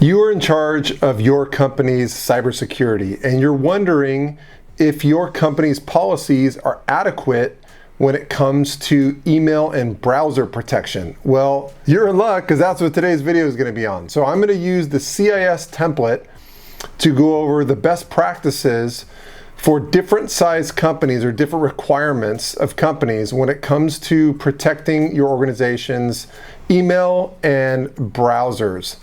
You are in charge of your company's cybersecurity, and you're wondering if your company's policies are adequate when it comes to email and browser protection. Well, you're in luck, because that's what today's video is going to be on. So I'm going to use the CIS template to go over the best practices for different size companies or different requirements of companies when it comes to protecting your organization's email and browsers.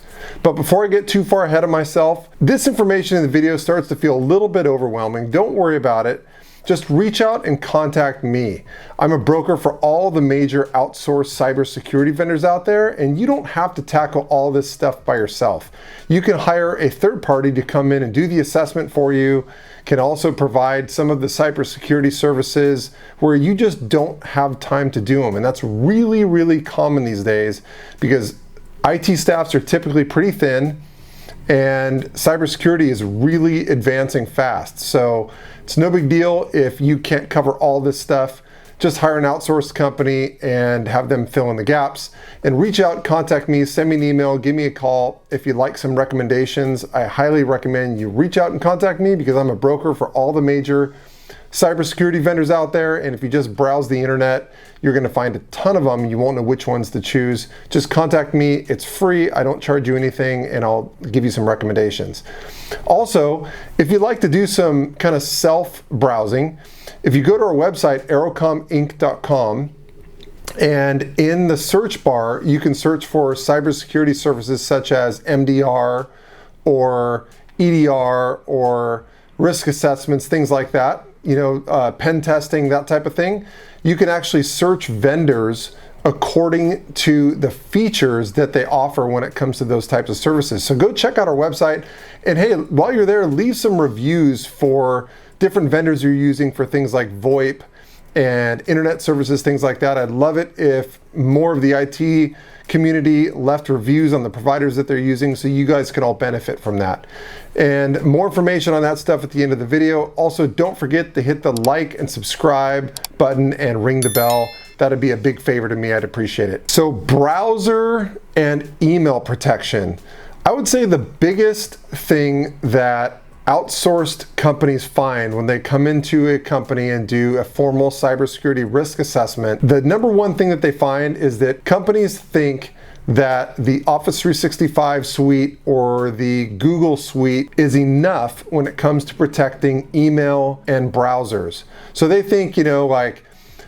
But before I get too far ahead of myself, this information in the video starts to feel a little bit overwhelming. Don't worry about it. Just reach out and contact me. I'm a broker for all the major outsourced cybersecurity vendors out there, and you don't have to tackle all this stuff by yourself. You can hire a third party to come in and do the assessment for you, can also provide some of the cybersecurity services where you just don't have time to do them. And that's really, really common these days because IT staffs are typically pretty thin and cybersecurity is really advancing fast. So it's no big deal if you can't cover all this stuff. Just hire an outsourced company and have them fill in the gaps. And reach out, contact me, send me an email, give me a call. If you'd like some recommendations, I highly recommend you reach out and contact me because I'm a broker for all the major cybersecurity vendors out there. And if you just browse the internet, you're going to find a ton of them. You won't know which ones to choose. Just contact me. It's free. I don't charge you anything, and I'll give you some recommendations. Also, if you'd like to do some kind of self-browsing, if you go to our website, AeroCominc.com, and in the search bar, you can search for cybersecurity services such as MDR or EDR or risk assessments, things like that, pen testing, that type of thing. You can actually search vendors according to the features that they offer when it comes to those types of services. So go check out our website, and hey, while you're there, leave some reviews for different vendors you're using for things like VoIP and internet services, things like that. I'd love it if more of the IT community left reviews on the providers that they're using so you guys can all benefit from that. And more information on that stuff at the end of the video. Also, don't forget to hit the like and subscribe button and ring the bell. That'd be a big favor to me. I'd appreciate it. So browser and email protection. I would say the biggest thing that outsourced companies find when they come into a company and do a formal cybersecurity risk assessment, the number one thing that they find is that companies think that the Office 365 suite or the Google suite is enough when it comes to protecting email and browsers. So they think, like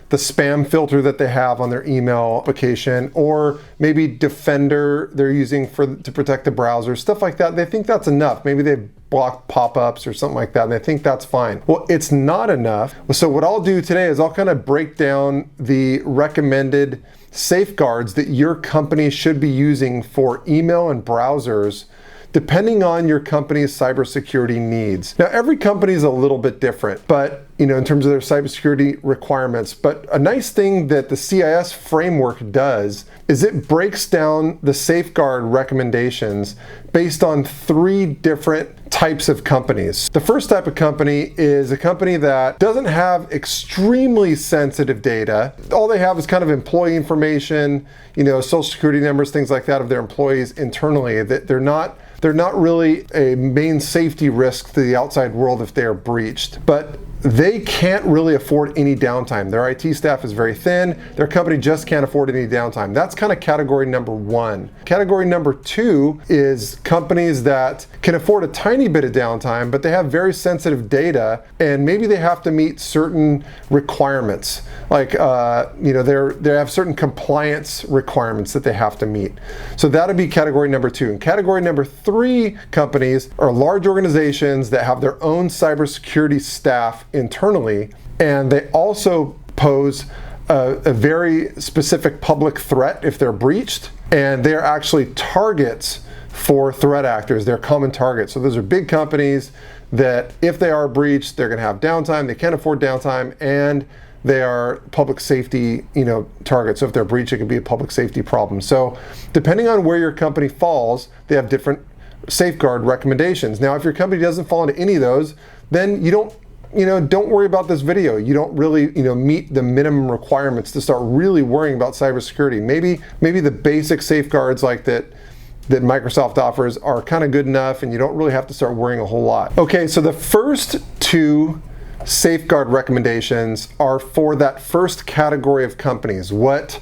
the spam filter that they have on their email application, or maybe Defender they're using to protect the browser, stuff like that. They think that's enough. Maybe they block pop-ups or something like that, and they think that's fine. Well, it's not enough. So what I'll do today is I'll kind of break down the recommended safeguards that your company should be using for email and browsers depending on your company's cybersecurity needs. Now, every company is a little bit different, but in terms of their cybersecurity requirements. But a nice thing that the CIS framework does is it breaks down the safeguard recommendations based on 3 different types of companies. The first type of company is a company that doesn't have extremely sensitive data. All they have is kind of employee information, social security numbers, things like that of their employees internally. That they're not really a main safety risk to the outside world if they are breached. But they can't really afford any downtime. Their IT staff is very thin. Their company just can't afford any downtime. That's kind of category number 1. Category number 2 is companies that can afford a tiny bit of downtime, but they have very sensitive data, and maybe they have to meet certain requirements. Like, they have certain compliance requirements that they have to meet. So that'll be category number 2. And category number 3 companies are large organizations that have their own cybersecurity staff internally, and they also pose a very specific public threat if they're breached, and they're actually targets for threat actors. They're common targets. So those are big companies that if they are breached, they're going to have downtime. They can't afford downtime, and they are public safety targets. So if they're breached, it can be a public safety problem. So depending on where your company falls, they have different safeguard recommendations. Now, if your company doesn't fall into any of those, then don't worry about this video. You don't really, meet the minimum requirements to start really worrying about cybersecurity. Maybe the basic safeguards like that, that Microsoft offers are kind of good enough, and you don't really have to start worrying a whole lot. Okay, so the first two safeguard recommendations are for that first category of companies, what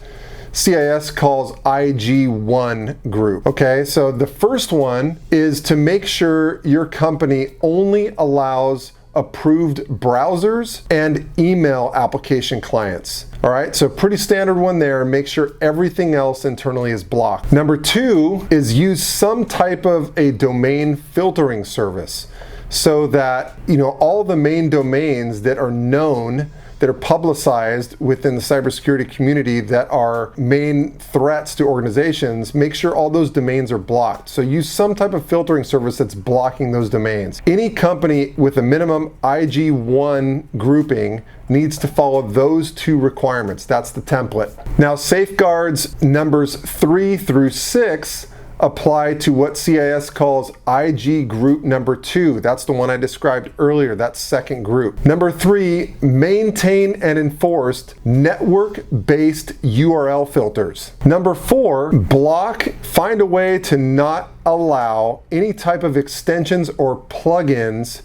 CIS calls IG1 group. Okay, so the first one is to make sure your company only allows approved browsers and email application clients. All right, so pretty standard one there. Make sure everything else internally is blocked. Number two is use some type of a domain filtering service so that, you know, all the main domains that are known, that are publicized within the cybersecurity community that are main threats to organizations, make sure all those domains are blocked. So use some type of filtering service that's blocking those domains. Any company with a minimum IG1 grouping needs to follow those two requirements. That's the template. Now, safeguards numbers 3 through 6 apply to what CIS calls IG group number 2. That's the one I described earlier, that second group. Number 3, maintain and enforce network-based URL filters. Number 4, find a way to not allow any type of extensions or plugins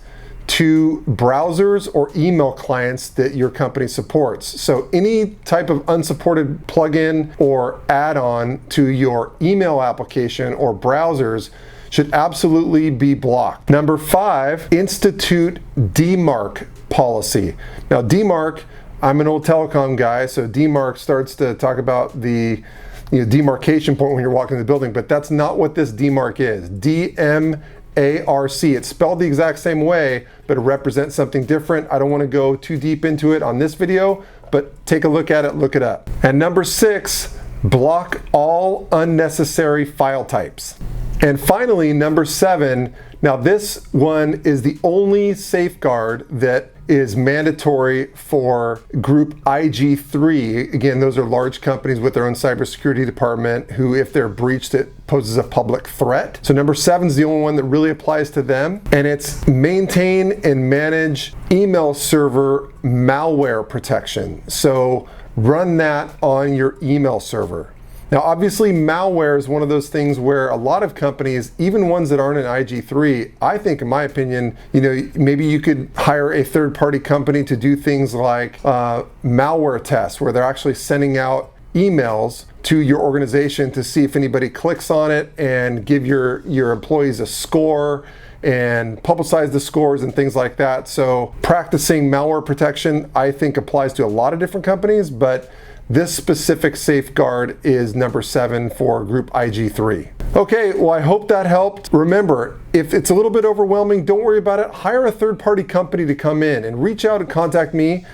to browsers or email clients that your company supports. So any type of unsupported plugin or add-on to your email application or browsers should absolutely be blocked. Number 5, institute DMARC policy. Now DMARC, I'm an old telecom guy, so DMARC starts to talk about the demarcation point when you're walking in the building, but that's not what this DMARC is. DMARC. It's spelled the exact same way, but it represents something different. I don't want to go too deep into it on this video, but take a look at it, look it up. And number 6, block all unnecessary file types. And finally, number 7, now this one is the only safeguard that is mandatory for group IG3. Again, those are large companies with their own cybersecurity department who, if they're breached, it poses a public threat. So number 7 is the only one that really applies to them, and it's maintain and manage email server malware protection. So run that on your email server. Now, obviously, malware is one of those things where a lot of companies, even ones that aren't in IG3, I think, in my opinion, maybe you could hire a third-party company to do things like malware tests, where they're actually sending out emails to your organization to see if anybody clicks on it and give your employees a score and publicize the scores and things like that. So practicing malware protection, I think, applies to a lot of different companies, but this specific safeguard is number 7 for group IG3. Okay, well, I hope that helped. Remember, if it's a little bit overwhelming, don't worry about it. Hire a third-party company to come in and reach out and contact me.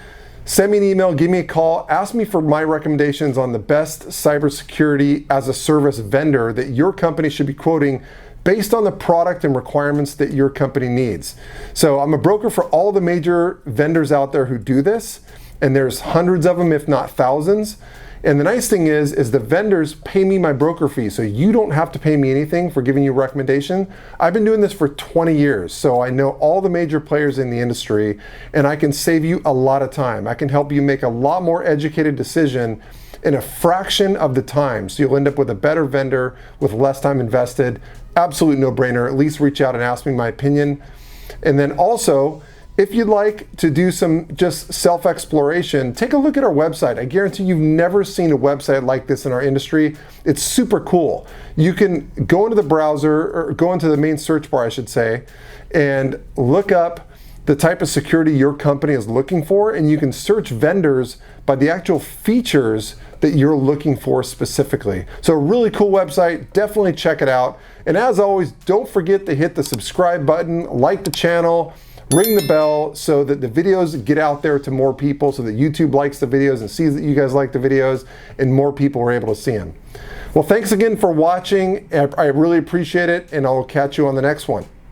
Send me an email, give me a call, ask me for my recommendations on the best cybersecurity as a service vendor that your company should be quoting based on the product and requirements that your company needs. So I'm a broker for all the major vendors out there who do this, and there's hundreds of them, if not thousands. And the nice thing is the vendors pay me my broker fee, so you don't have to pay me anything for giving you a recommendation. I've been doing this for 20 years, so I know all the major players in the industry, and I can save you a lot of time. I can help you make a lot more educated decision in a fraction of the time, so you'll end up with a better vendor with less time invested. Absolute no-brainer. At least reach out and ask me my opinion. And then also, if you'd like to do some just self-exploration, take a look at our website. I guarantee you've never seen a website like this in our industry. It's super cool. You can go into the browser, or go into the main search bar, I should say, and look up the type of security your company is looking for, and you can search vendors by the actual features that you're looking for specifically. So a really cool website, definitely check it out. And as always, don't forget to hit the subscribe button, like the channel, ring the bell so that the videos get out there to more people, so that YouTube likes the videos and sees that you guys like the videos and more people are able to see them. Well, thanks again for watching. I really appreciate it, and I'll catch you on the next one.